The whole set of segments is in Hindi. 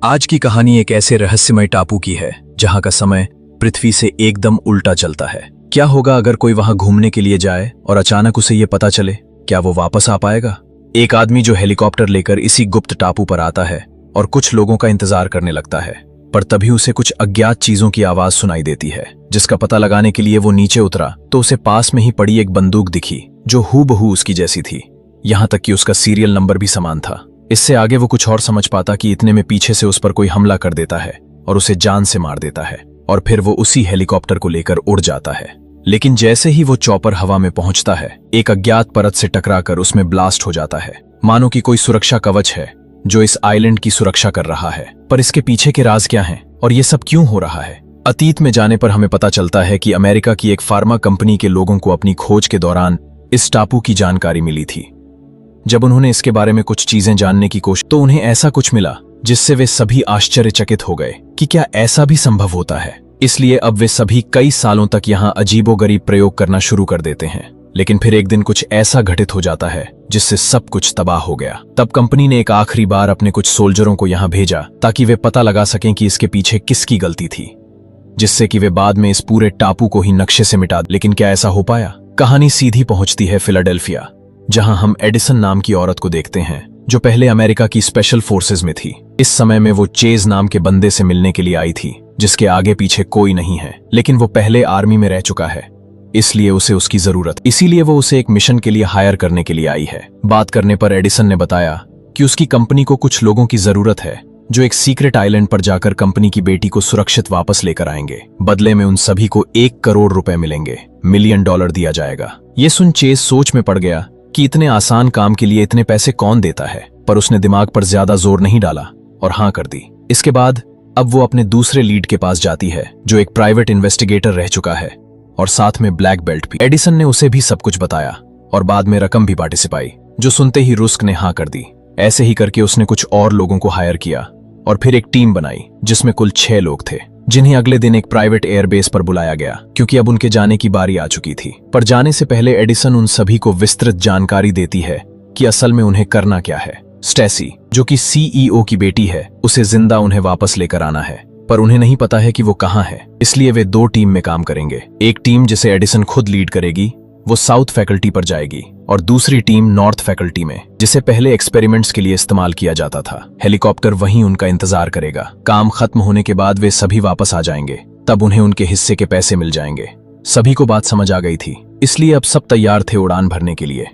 आज की कहानी एक ऐसे रहस्यमय टापू की है जहां का समय पृथ्वी से एकदम उल्टा चलता है। क्या होगा अगर कोई वहां घूमने के लिए जाए और अचानक उसे ये पता चले, क्या वो वापस आ पाएगा? एक आदमी जो हेलीकॉप्टर लेकर इसी गुप्त टापू पर आता है और कुछ लोगों का इंतजार करने लगता है, पर तभी उसे कुछ अज्ञात चीजों की आवाज सुनाई देती है, जिसका पता लगाने के लिए वो नीचे उतरा तो उसे पास में ही पड़ी एक बंदूक दिखी जो हूबहू उसकी जैसी थी। यहां तक कि उसका सीरियल नंबर भी समान था। इससे आगे वो कुछ और समझ पाता कि इतने में पीछे से उस पर कोई हमला कर देता है और उसे जान से मार देता है, और फिर वो उसी हेलीकॉप्टर को लेकर उड़ जाता है। लेकिन जैसे ही वो चॉपर हवा में पहुंचता है, एक अज्ञात परत से टकराकर उसमें ब्लास्ट हो जाता है, मानो कि कोई सुरक्षा कवच है जो इस आइलैंड की सुरक्षा कर रहा है। पर इसके पीछे के राज क्या हैं और ये सब क्यों हो रहा है? अतीत में जाने पर हमें पता चलता है कि अमेरिका की एक फार्मा कंपनी के लोगों को अपनी खोज के दौरान इस टापू की जानकारी मिली थी। जब उन्होंने इसके बारे में कुछ चीजें जानने की कोशिश, तो उन्हें ऐसा कुछ मिला जिससे वे सभी आश्चर्यचकित हो गए कि क्या ऐसा भी संभव होता है। इसलिए अब वे सभी कई सालों तक यहाँ अजीबोगरीब प्रयोग करना शुरू कर देते हैं। लेकिन फिर एक दिन कुछ ऐसा घटित हो जाता है जिससे सब कुछ तबाह हो गया। तब कंपनी ने एक आखिरी बार अपने कुछ सोल्जरों को यहाँ भेजा ताकि वे पता लगा सकें कि इसके पीछे किसकी गलती थी, जिससे कि वे बाद में इस पूरे टापू को ही नक्शे से मिटा दें। लेकिन क्या ऐसा हो पाया? कहानी सीधी पहुंचती है फिलाडेल्फिया, जहां हम एडिसन नाम की औरत को देखते हैं जो पहले अमेरिका की स्पेशल फोर्सेज में थी। इस समय में वो चेज नाम के बंदे से मिलने के लिए आई थी जिसके आगे पीछे कोई नहीं है, लेकिन वो पहले आर्मी में रह चुका है, इसलिए उसे उसकी जरूरत, इसीलिए वो उसे एक मिशन के लिए हायर करने के लिए आई है। बात करने पर एडिसन ने बताया कि उसकी कंपनी को कुछ लोगों की जरूरत है जो एक सीक्रेट आइलैंड पर जाकर कंपनी की बेटी को सुरक्षित वापस लेकर आएंगे। बदले में उन सभी को 1 करोड़ रुपए मिलेंगे, $1 मिलियन दिया जाएगा। ये सुन चेज सोच में पड़ गया कि इतने आसान काम के लिए इतने पैसे कौन देता है, पर उसने दिमाग पर ज्यादा जोर नहीं डाला और हाँ कर दी। इसके बाद अब वो अपने दूसरे लीड के पास जाती है जो एक प्राइवेट इन्वेस्टिगेटर रह चुका है और साथ में ब्लैक बेल्ट भी। एडिसन ने उसे भी सब कुछ बताया और बाद में रकम भी बांटी सिपाही, जो सुनते ही रुस्क ने हाँ कर दी। ऐसे ही करके उसने कुछ और लोगों को हायर किया और फिर एक टीम बनाई जिसमें कुल 6 लोग थे, जिन्हें अगले दिन एक प्राइवेट एयरबेस पर बुलाया गया क्योंकि अब उनके जाने की बारी आ चुकी थी। पर जाने से पहले एडिसन उन सभी को विस्तृत जानकारी देती है कि असल में उन्हें करना क्या है। स्टेसी, जो कि सीईओ की बेटी है, उसे जिंदा उन्हें वापस लेकर आना है, पर उन्हें नहीं पता है कि वो कहाँ है। इसलिए वे 2 टीम में काम करेंगे। एक टीम जिसे एडिसन खुद लीड करेगी, वो साउथ फैकल्टी पर जाएगी, और दूसरी टीम नॉर्थ फैकल्टी में, जिसे पहले एक्सपेरिमेंट्स के लिए इस्तेमाल किया जाता था। हेलीकॉप्टर वहीं उनका इंतजार करेगा। काम खत्म होने के बाद वे सभी वापस आ जाएंगे, तब उन्हें उनके हिस्से के पैसे मिल जाएंगे। सभी को बात समझ आ गई थी, इसलिए अब सब तैयार थे उड़ान भरने के लिए।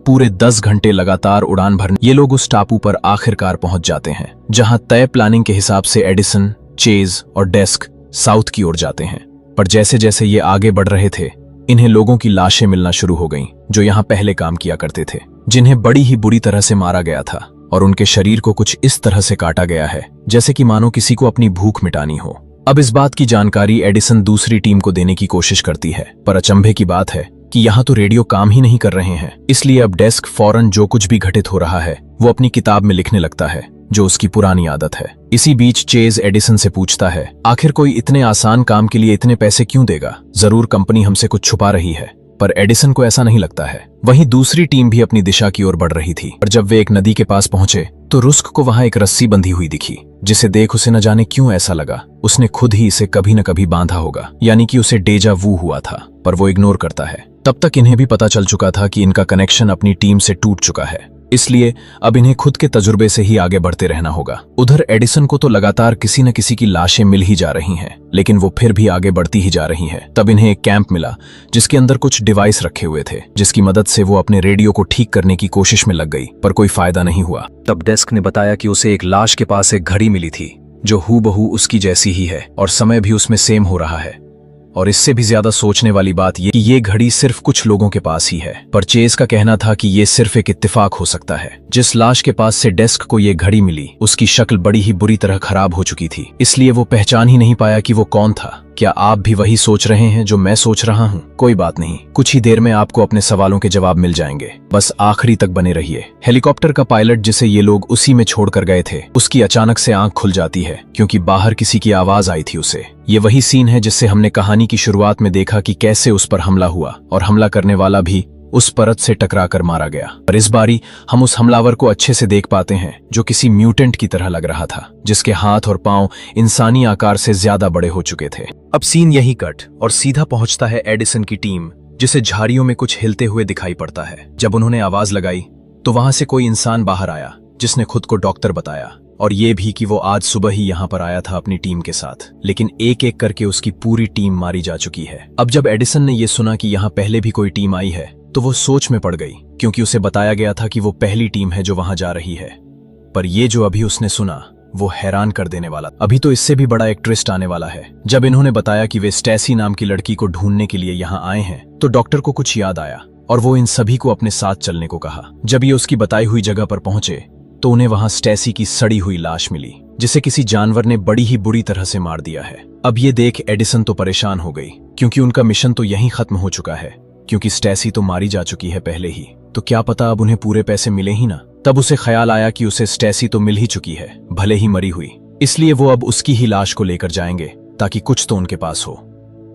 पूरे 10 घंटे लगातार उड़ान भरने ये लोग उस टापू पर आखिरकार पहुंच जाते हैं, जहां तय प्लानिंग के हिसाब से एडिसन, चेज और डेस्क साउथ की ओर जाते हैं। पर जैसे जैसे ये आगे बढ़ रहे थे, इन्हें लोगों की लाशें मिलना शुरू हो गईं जो यहाँ पहले काम किया करते थे, जिन्हें बड़ी ही बुरी तरह से मारा गया था और उनके शरीर को कुछ इस तरह से काटा गया है जैसे कि मानो किसी को अपनी भूख मिटानी हो। अब इस बात की जानकारी एडिसन दूसरी टीम को देने की कोशिश करती है, पर अचंभे की बात है कि यहाँ तो रेडियो काम ही नहीं कर रहे हैं। इसलिए अब डेस्क फौरन जो कुछ भी घटित हो रहा है वो अपनी किताब में लिखने लगता है, जो उसकी पुरानी आदत है। इसी बीच चेज एडिसन से पूछता है, आखिर कोई इतने आसान काम के लिए इतने पैसे क्यों देगा? जरूर कंपनी हमसे कुछ छुपा रही है। पर एडिसन को ऐसा नहीं लगता है। वहीं दूसरी टीम भी अपनी दिशा की ओर बढ़ रही थी, और जब वे एक नदी के पास पहुंचे तो रुस्क को वहां एक रस्सी बंधी हुई दिखी, जिसे देख उसे न जाने क्यों ऐसा लगा उसने खुद ही इसे कभी न कभी बांधा होगा, यानी कि उसे डेजा वू हुआ था। पर वो इग्नोर करता है। तब तक इन्हें भी पता चल चुका था कि इनका कनेक्शन अपनी टीम से टूट चुका है, इसलिए अब इन्हें खुद के तजुर्बे से ही आगे बढ़ते रहना होगा। उधर एडिसन को तो लगातार किसी न किसी की लाशें मिल ही जा रही हैं, लेकिन वो फिर भी आगे बढ़ती ही जा रही हैं। तब इन्हें एक कैंप मिला जिसके अंदर कुछ डिवाइस रखे हुए थे, जिसकी मदद से वो अपने रेडियो को ठीक करने की कोशिश में लग गई, पर कोई फायदा नहीं हुआ। तब डेस्क ने बताया कि उसे एक लाश के पास एक घड़ी मिली थी जो हूबहू उसकी जैसी ही है और समय भी उसमें सेम हो रहा है। और इससे भी ज्यादा सोचने वाली बात यह कि ये घड़ी सिर्फ कुछ लोगों के पास ही है। पर चेज का कहना था कि ये सिर्फ एक इत्तेफाक हो सकता है। जिस लाश के पास से डेस्क को ये घड़ी मिली, उसकी शक्ल बड़ी ही बुरी तरह खराब हो चुकी थी, इसलिए वो पहचान ही नहीं पाया कि वो कौन था। क्या आप भी वही सोच रहे हैं जो मैं सोच रहा हूँ? कोई बात नहीं, कुछ ही देर में आपको अपने सवालों के जवाब मिल जाएंगे, बस आखिरी तक बने रहिए। हेलीकॉप्टर का पायलट, जिसे ये लोग उसी में छोड़कर गए थे, उसकी अचानक से आंख खुल जाती है क्योंकि बाहर किसी की आवाज आई थी उसे। ये वही सीन है जिससे हमने कहानी की शुरुआत में देखा कि कैसे उस पर हमला हुआ और हमला करने वाला भी उस परत से टकराकर मारा गया। पर इस बारी हम उस हमलावर को अच्छे से देख पाते हैं, जो किसी म्यूटेंट की तरह लग रहा था, जिसके हाथ और पांव इंसानी आकार से ज्यादा बड़े हो चुके थे। अब सीन यही कट और सीधा पहुंचता है एडिसन की टीम, जिसे झाड़ियों में कुछ हिलते हुए दिखाई पड़ता है। जब उन्होंने आवाज लगाई तो वहां से कोई इंसान बाहर आया, जिसने खुद को डॉक्टर बताया, और ये भी कि वो आज सुबह ही यहाँ पर आया था अपनी टीम के साथ। लेकिन एक एक करके उसकी पूरी टीम मारी जा चुकी है। अब जब एडिसन ने ये सुना कि यहाँ पहले भी कोई टीम आई है, तो वो सोच में पड़ गई, क्योंकि उसे बताया गया था कि वो पहली टीम है जो वहां जा रही है। पर ये जो अभी उसने सुना वो हैरान कर देने वाला। अभी तो इससे भी बड़ा एक ट्विस्ट आने वाला है। जब इन्होंने बताया कि वे स्टैसी नाम की लड़की को ढूंढने के लिए यहाँ आए हैं, तो डॉक्टर को कुछ याद आया और वो इन सभी को अपने साथ चलने को कहा। जब ये उसकी बताई हुई जगह पर पहुंचे तो उन्हें वहां स्टैसी की सड़ी हुई लाश मिली, जिसे किसी जानवर ने बड़ी ही बुरी तरह से मार दिया है। अब ये देख एडिसन तो परेशान हो गई, क्योंकि उनका मिशन तो यहीं खत्म हो चुका है, क्योंकि स्टैसी तो मारी जा चुकी है पहले ही। तो क्या पता अब उन्हें पूरे पैसे मिले ही ना। तब उसे ख्याल आया कि उसे स्टैसी तो मिल ही चुकी है, भले ही मरी हुई, इसलिए वो अब उसकी ही लाश को लेकर जाएंगे, ताकि कुछ तो उनके पास हो।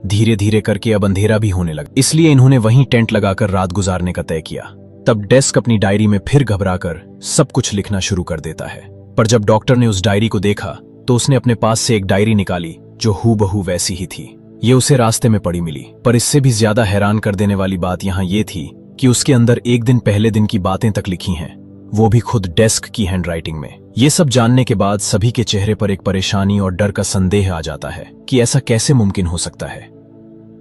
धीरे धीरे करके अब अंधेरा भी होने लगा, इसलिए इन्होंने वहीं टेंट लगाकर रात गुजारने का तय किया। तब डेस्क अपनी डायरी में फिर घबराकर सब कुछ लिखना शुरू कर देता है। पर जब डॉक्टर ने उस डायरी को देखा तो उसने अपने पास से एक डायरी निकाली जो हूबहू वैसी ही थी। ये उसे रास्ते में पड़ी मिली। पर इससे भी ज्यादा हैरान कर देने वाली बात यहाँ ये थी कि उसके अंदर एक दिन पहले दिन की बातें तक लिखी हैं, वो भी खुद डेस्क की हैंडराइटिंग में। ये सब जानने के बाद सभी के चेहरे पर एक परेशानी और डर का संदेह आ जाता है कि ऐसा कैसे मुमकिन हो सकता है।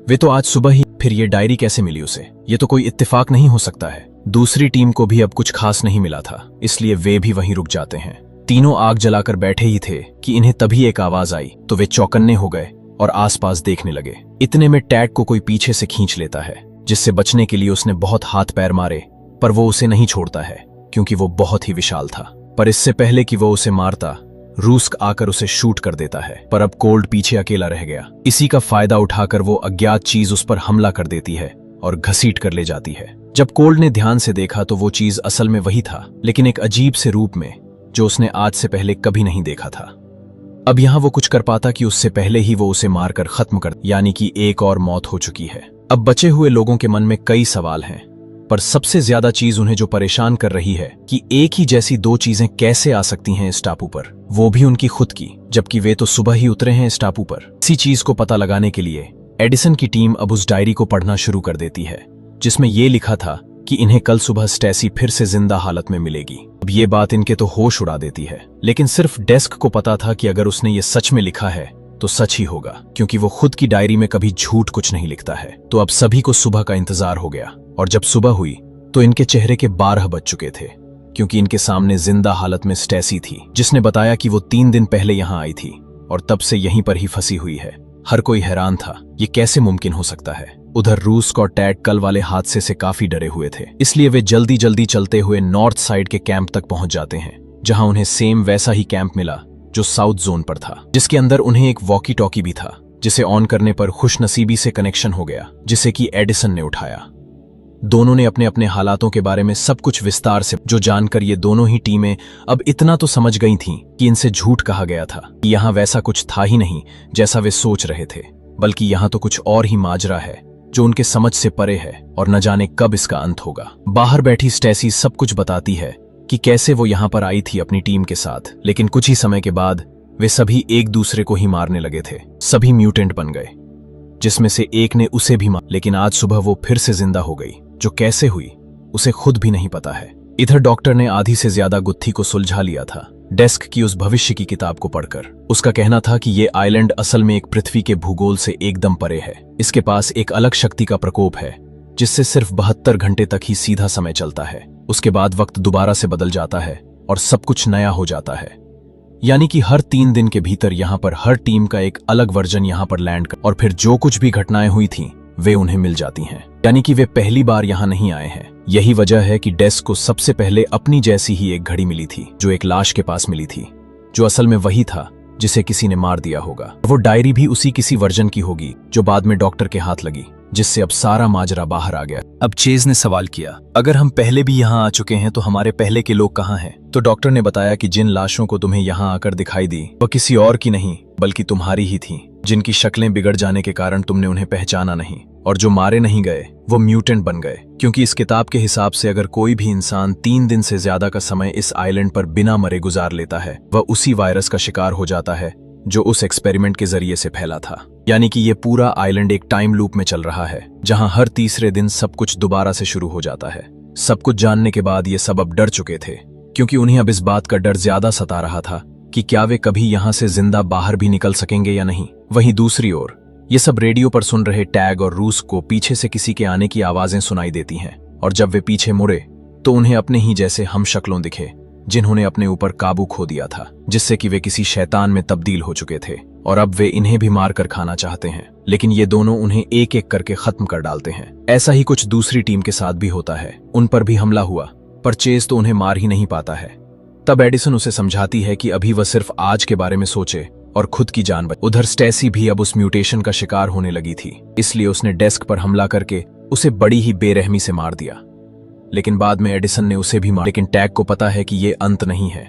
वे तो आज सुबह ही, फिर ये डायरी कैसे मिली उसे? ये तो कोई इत्तेफाक नहीं हो सकता है। दूसरी टीम को भी अब कुछ खास नहीं मिला था, इसलिए वे भी वहीं रुक जाते हैं। तीनों आग जलाकर बैठे ही थे कि इन्हें तभी एक आवाज आई, तो वे चौकन्ने हो गए और आसपास देखने लगे। इतने में टैग को कोई पीछे से खींच लेता है, जिससे बचने के लिए उसने बहुत हाथ पैर मारे, पर वो उसे नहीं छोड़ता है, क्योंकि वो बहुत ही विशाल था। पर इससे पहले कि वो उसे मारता, रूस्क आकर उसे शूट कर देता है। पर अब कोल्ड पीछे अकेला रह गया। इसी का फायदा उठाकर वो अज्ञात चीज उस पर हमला कर देती है और घसीट कर ले जाती है। जब कोल्ड ने ध्यान से देखा तो वो चीज असल में वही था, लेकिन एक अजीब से रूप में, जो उसने आज से पहले कभी नहीं देखा था। अब यहां वो कुछ कर पाता कि उससे पहले ही वो उसे मारकर खत्म कर, यानी कि एक और मौत हो चुकी है। अब बचे हुए लोगों के मन में कई सवाल हैं, पर सबसे ज्यादा चीज उन्हें जो परेशान कर रही है कि एक ही जैसी दो चीजें कैसे आ सकती हैं इस टापू पर, वो भी उनकी खुद की, जबकि वे तो सुबह ही उतरे हैं इस टापू पर। इसी चीज को पता लगाने के लिए एडिसन की टीम अब उस डायरी को पढ़ना शुरू कर देती है, जिसमें ये लिखा था कि इन्हें कल सुबह स्टैसी फिर से जिंदा हालत में मिलेगी। अब ये बात इनके तो होश उड़ा देती है, लेकिन सिर्फ डेस्क को पता था कि अगर उसने ये सच में लिखा है तो सच ही होगा, क्योंकि वो खुद की डायरी में कभी झूठ कुछ नहीं लिखता है। तो अब सभी को सुबह का इंतजार हो गया, और जब सुबह हुई तो इनके चेहरे के 12 बज चुके थे, क्योंकि इनके सामने जिंदा हालत में स्टैसी थी, जिसने बताया कि वो 3 दिन पहले यहाँ आई थी और तब से यहीं पर ही फंसी हुई है। हर कोई हैरान था, ये कैसे मुमकिन हो सकता है। उधर रूस्क और टैग कल वाले हादसे से काफी डरे हुए थे, इसलिए वे जल्दी जल्दी चलते हुए नॉर्थ साइड के कैंप तक पहुंच जाते हैं, जहां उन्हें सेम वैसा ही कैंप मिला जो साउथ जोन पर था, जिसके अंदर उन्हें एक वॉकी टॉकी भी था, जिसे ऑन करने पर खुशनसीबी से कनेक्शन हो गया, जिसे कि एडिसन ने उठाया। दोनों ने अपने अपने हालातों के बारे में सब कुछ विस्तार से जो जानकर ये दोनों ही टीमें अब इतना तो समझ गई थीं कि इनसे झूठ कहा गया था, कि यहाँ वैसा कुछ था ही नहीं जैसा वे सोच रहे थे, बल्कि यहाँ तो कुछ और ही माजरा है जो उनके समझ से परे है और न जाने कब इसका अंत होगा। बाहर बैठी स्टैसी सब कुछ बताती है कि कैसे वो यहाँ पर आई थी अपनी टीम के साथ, लेकिन कुछ ही समय के बाद वे सभी एक दूसरे को ही मारने लगे थे। सभी म्यूटेंट बन गए, जिसमें से एक ने उसे भी मार, लेकिन आज सुबह वो फिर से जिंदा हो गई, जो कैसे हुई उसे खुद भी नहीं पता है। इधर डॉक्टर ने आधी से ज्यादा गुत्थी को सुलझा लिया था डेस्क की उस भविष्य की किताब को पढ़कर। उसका कहना था कि ये आइलैंड असल में एक पृथ्वी के भूगोल से एकदम परे है। इसके पास एक अलग शक्ति का प्रकोप है, जिससे सिर्फ 72 घंटे तक ही सीधा समय चलता है। उसके बाद वक्त दोबारा से बदल जाता है और सब कुछ नया हो जाता है, यानी कि हर 3 दिन के भीतर यहाँ पर हर टीम का एक अलग वर्जन यहाँ पर लैंड कर, और फिर जो कुछ भी घटनाएं हुई थीं वे उन्हें मिल जाती हैं, यानी कि वे पहली बार यहाँ नहीं आए हैं। यही वजह है कि डेस्क को सबसे पहले अपनी जैसी ही एक घड़ी मिली थी, जो एक लाश के पास मिली थी, जो असल में वही था जिसे किसी ने मार दिया होगा। वो डायरी भी उसी किसी वर्जन की होगी जो बाद में डॉक्टर के हाथ लगी, जिससे अब सारा माजरा बाहर आ गया। अब चेज ने सवाल किया, अगर हम पहले भी यहाँ आ चुके हैं तो हमारे पहले के लोग कहाँ हैं? तो डॉक्टर ने बताया कि जिन लाशों को तुम्हें यहाँ आकर दिखाई दी वह किसी और की नहीं बल्कि तुम्हारी ही थी, जिनकी शक्लें बिगड़ जाने के कारण तुमने उन्हें पहचाना नहीं और जो मारे नहीं गए वो म्यूटेंट बन गए, क्योंकि इस किताब के हिसाब से अगर कोई भी इंसान 3 दिन से ज्यादा का समय इस आइलैंड पर बिना मरे गुजार लेता है, वह उसी वायरस का शिकार हो जाता है जो उस एक्सपेरिमेंट के जरिए से फैला था। यानी कि ये पूरा आइलैंड एक टाइम लूप में चल रहा है, जहां हर तीसरे दिन सब कुछ दोबारा से शुरू हो जाता है। सब कुछ जानने के बाद ये सब अब डर चुके थे, क्योंकि उन्हें अब इस बात का डर ज्यादा सता रहा था कि क्या वे कभी यहां से जिंदा बाहर भी निकल सकेंगे या नहीं। वहीं दूसरी ओर ये सब रेडियो पर सुन रहे टैग और रूस को पीछे से किसी के आने की आवाजें सुनाई देती हैं, और जब वे पीछे मुड़े तो उन्हें अपने ही जैसे हम शक्लों दिखे, जिन्होंने अपने ऊपर काबू खो दिया था, जिससे कि वे किसी शैतान में तब्दील हो चुके थे और अब वे इन्हें भी मार कर खाना चाहते हैं। लेकिन ये दोनों उन्हें एक एक करके खत्म कर डालते हैं। ऐसा ही कुछ दूसरी टीम के साथ भी होता है। उन पर भी हमला हुआ, पर चेज तो उन्हें मार ही नहीं पाता है। तब एडिसन उसे समझाती है कि अभी वह सिर्फ आज के बारे में सोचे और खुद की जान बचाए। उधर स्टेसी भी अब उस म्यूटेशन का शिकार होने लगी थी, इसलिए उसने डेस्क पर हमला करके उसे बड़ी ही बेरहमी से मार दिया। लेकिन बाद में एडिसन ने उसे भी मारा। लेकिन टैग को पता है कि ये अंत नहीं है,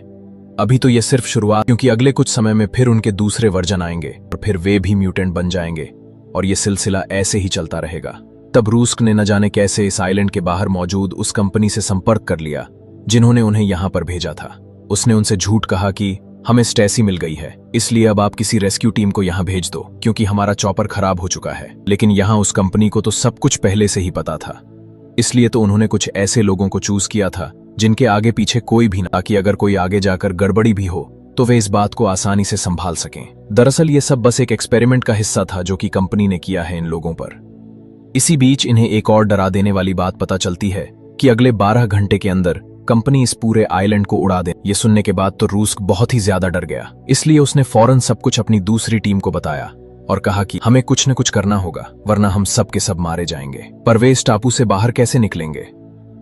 अभी तो ये सिर्फ शुरुआत, क्योंकि अगले कुछ समय में फिर उनके दूसरे वर्जन आएंगे और फिर वे भी म्यूटेंट बन जाएंगे और ये सिलसिला ऐसे ही चलता रहेगा। तब रूस्क ने न जाने कैसे इस आइलैंड के बाहर मौजूद उस कंपनी से संपर्क कर लिया जिन्होंने उन्हें यहां पर भेजा था। उसने उनसे झूठ कहा कि हमें स्टेसी मिल गई है, इसलिए अब आप किसी रेस्क्यू टीम को यहां भेज दो, क्योंकि हमारा चॉपर खराब हो चुका है। लेकिन यहां उस कंपनी को तो सब कुछ पहले से ही पता था, इसलिए तो उन्होंने कुछ ऐसे लोगों को चूज किया था जिनके आगे पीछे कोई भी ना, ताकि अगर कोई आगे जाकर गड़बड़ी भी हो तो वे इस बात को आसानी से संभाल सकें। दरअसल ये सब बस एक एक्सपेरिमेंट का हिस्सा था जो कि कंपनी ने किया है इन लोगों पर। इसी बीच इन्हें एक और डरा देने वाली बात पता चलती है कि अगले 12 घंटे के अंदर कंपनी इस पूरे आइलैंड को उड़ा दे। ये सुनने के बाद तो रूस बहुत ही ज्यादा डर गया, इसलिए उसने फौरन सब कुछ अपनी दूसरी टीम को बताया और कहा कि हमें कुछ न कुछ करना होगा, वरना हम सब के सब मारे जाएंगे। पर वे इस टापू से बाहर कैसे निकलेंगे?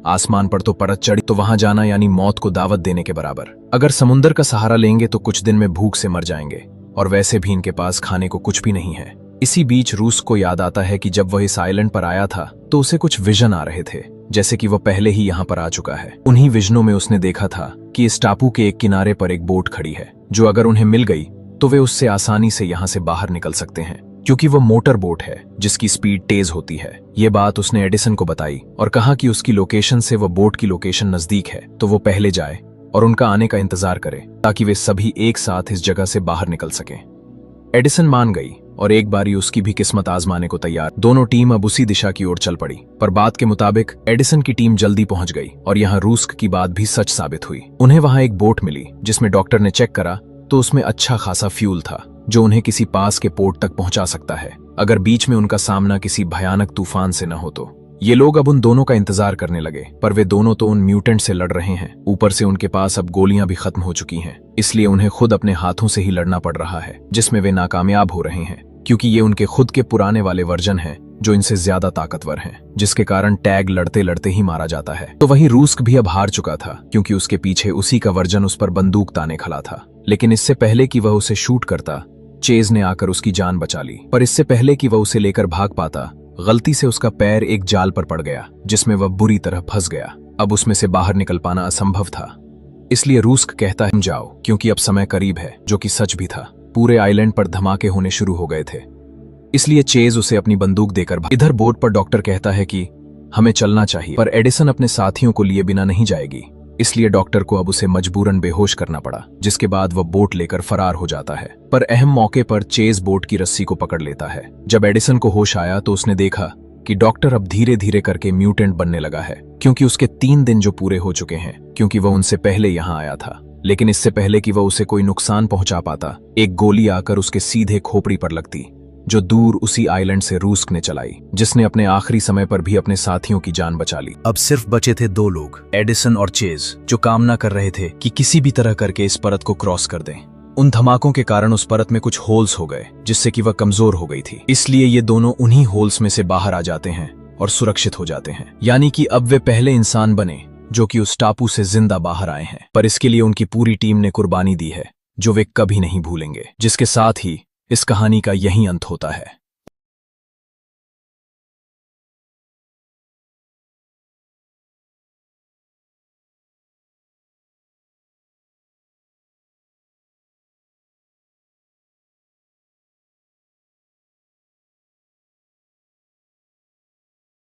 आसमान पर तो परत चढ़ी, तो वहां जाना यानी मौत को दावत देने के बराबर। अगर समुद्र का सहारा लेंगे तो कुछ दिन में भूख से मर जाएंगे, और वैसे भी इनके पास खाने को कुछ भी नहीं है। इसी बीच रूस को याद आता है कि जब वह इस आइलैंड पर आया था तो उसे कुछ विजन आ रहे थे, जैसे कि वह पहले ही यहाँ पर आ चुका है। उन्हीं विजनों में उसने देखा था कि इस टापू के एक किनारे पर एक बोट खड़ी है, जो अगर उन्हें मिल गई तो वे उससे आसानी से यहाँ से बाहर निकल सकते हैं, क्योंकि वह मोटर बोट है जिसकी स्पीड तेज होती है। ये बात उसने एडिसन को बताई और कहा कि उसकी लोकेशन से वह बोट की लोकेशन नजदीक है, तो वो पहले जाए और उनका आने का इंतजार करे, ताकि वे सभी एक साथ इस जगह से बाहर निकल सकें। एडिसन मान गई और एक बारी उसकी भी किस्मत आजमाने को तैयार। दोनों टीम अब उसी दिशा की ओर चल पड़ी, पर बात के मुताबिक एडिसन की टीम जल्दी पहुंच गई और यहाँ रूस्क की बात भी सच साबित हुई। उन्हें वहां एक बोट मिली जिसमें डॉक्टर ने चेक करा तो उसमें अच्छा खासा फ्यूल था, जो उन्हें किसी पास के पोर्ट तक पहुंचा सकता है, अगर बीच में उनका सामना किसी भयानक तूफान से न हो तो। ये लोग अब उन दोनों का इंतजार करने लगे, पर वे दोनों तो उन म्यूटेंट से लड़ रहे हैं, ऊपर से उनके पास अब गोलियां भी खत्म हो चुकी हैं, इसलिए उन्हें खुद अपने हाथों से ही लड़ना पड़ रहा है, जिसमें वे नाकामयाब हो रहे हैं, क्योंकि ये उनके खुद के पुराने वाले वर्जन हैं जो इनसे ज्यादा ताकतवर हैं, जिसके कारण टैग लड़ते लड़ते ही मारा जाता है। तो वहीं रूस्क भी अब हार चुका था, क्योंकि उसके पीछे उसी का वर्जन उस पर बंदूक ताने खड़ा था। लेकिन इससे पहले कि वह उसे शूट करता, चेज ने आकर उसकी जान बचा ली। पर इससे पहले कि वह उसे लेकर भाग पाता, गलती से उसका पैर एक जाल पर पड़ गया, जिसमें वह बुरी तरह फंस गया। अब उसमें से बाहर निकल पाना असंभव था, इसलिए रूस्क कहता है जाओ, क्योंकि अब समय करीब है, जो कि सच भी था। पूरे आइलैंड पर धमाके होने शुरू हो गए थे, इसलिए चेज उसे अपनी बंदूक देकर इधर बोट पर डॉक्टर कहता है कि हमें चलना चाहिए, पर एडिसन अपने साथियों को लिए बिना नहीं जाएगी, इसलिए डॉक्टर को अब उसे मजबूरन बेहोश करना पड़ा, जिसके बाद वह बोट लेकर फरार हो जाता है। पर अहम मौके पर चेज बोट की रस्सी को पकड़ लेता है। जब एडिसन को होश आया तो उसने देखा कि डॉक्टर अब धीरे धीरे करके म्यूटेंट बनने लगा है, क्योंकि उसके 3 दिन जो पूरे हो चुके हैं, क्योंकि वह उनसे पहले यहाँ आया था। लेकिन इससे पहले कि वह उसे कोई नुकसान पहुंचा पाता, एक गोली आकर उसके सीधे खोपड़ी पर लगती, जो दूर उसी आइलैंड से रूस्क ने चलाई, जिसने अपने आखिरी समय पर भी अपने साथियों की जान बचा ली। अब सिर्फ बचे थे 2 लोग, एडिसन और चेज, जो कामना कर रहे थे कि किसी भी तरह करके इस परत को क्रॉस कर दें। उन धमाकों के कारण उस परत में कुछ होल्स हो गए, जिससे कि वह कमजोर हो गई थी, इसलिए ये दोनों उन्हीं होल्स में से बाहर आ जाते हैं और सुरक्षित हो जाते हैं। यानी कि अब वे पहले इंसान बने जो कि उस टापू से जिंदा बाहर आए हैं। पर इसके लिए उनकी पूरी टीम ने कुर्बानी दी है, जो वे कभी नहीं भूलेंगे। जिसके साथ ही इस कहानी का यही अंत होता है।